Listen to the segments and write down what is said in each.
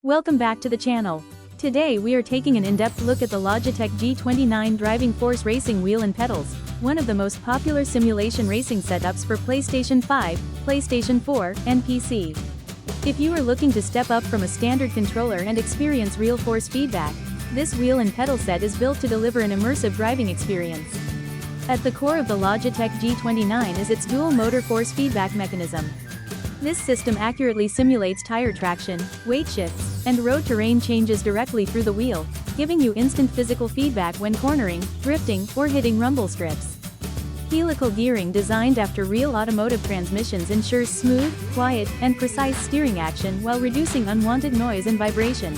Welcome back to the channel. Today we are taking an in-depth look at the Logitech G29 driving force racing wheel and pedals, one of the most popular simulation racing setups for PlayStation 5, PlayStation 4, and PC. If you are looking to step up from a standard controller and experience real force feedback, this wheel and pedal set is built to deliver an immersive driving experience. At the core of the Logitech G29 is its dual motor force feedback mechanism. This system accurately simulates tire traction, weight shifts, and road terrain changes directly through the wheel, giving you instant physical feedback when cornering, drifting, or hitting rumble strips. Helical gearing designed after real automotive transmissions ensures smooth, quiet, and precise steering action while reducing unwanted noise and vibration.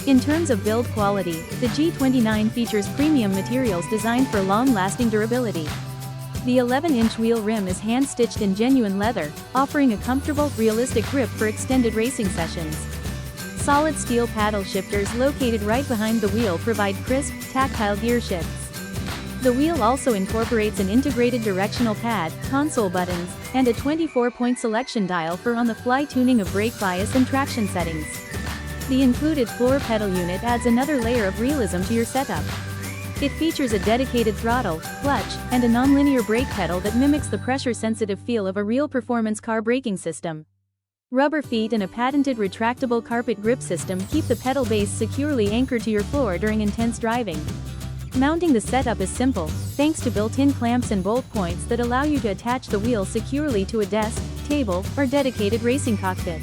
In terms of build quality, the G29 features premium materials designed for long-lasting durability. The 11-inch wheel rim is hand-stitched in genuine leather, offering a comfortable, realistic grip for extended racing sessions. Solid steel paddle shifters located right behind the wheel provide crisp, tactile gear shifts. The wheel also incorporates an integrated directional pad, console buttons, and a 24-point selection dial for on-the-fly tuning of brake bias and traction settings. The included floor pedal unit adds another layer of realism to your setup. It features a dedicated throttle, clutch, and a non-linear brake pedal that mimics the pressure-sensitive feel of a real performance car braking system. Rubber feet and a patented retractable carpet grip system keep the pedal base securely anchored to your floor during intense driving. Mounting the setup is simple, thanks to built-in clamps and bolt points that allow you to attach the wheel securely to a desk, table, or dedicated racing cockpit.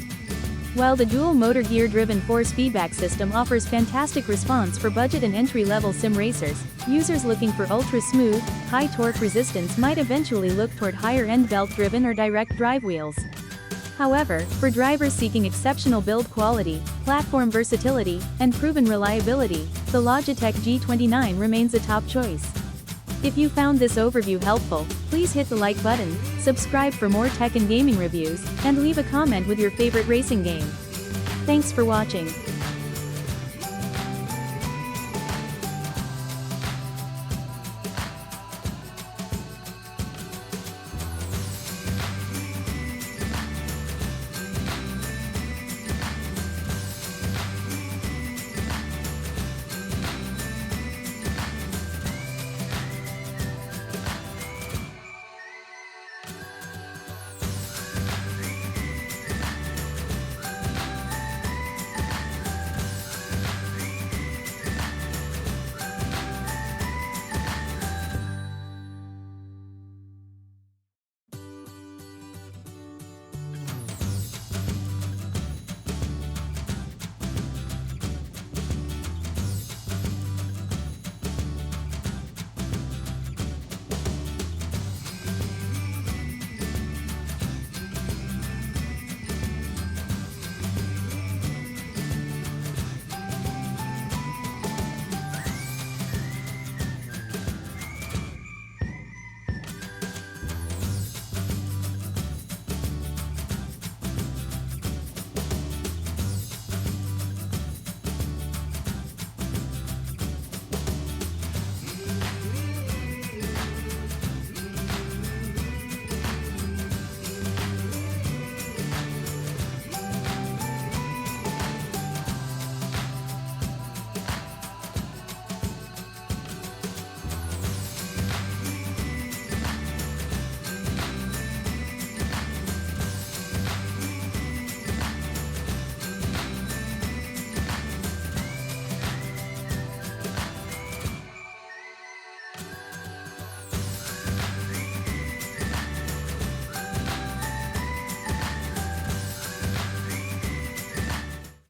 While the dual motor gear-driven force feedback system offers fantastic response for budget and entry-level sim racers, users looking for ultra-smooth, high-torque resistance might eventually look toward higher-end belt-driven or direct drive wheels. However, for drivers seeking exceptional build quality, platform versatility, and proven reliability, the Logitech G29 remains a top choice. If you found this overview helpful, please hit the like button, subscribe for more tech and gaming reviews, and leave a comment with your favorite racing game. Thanks for watching.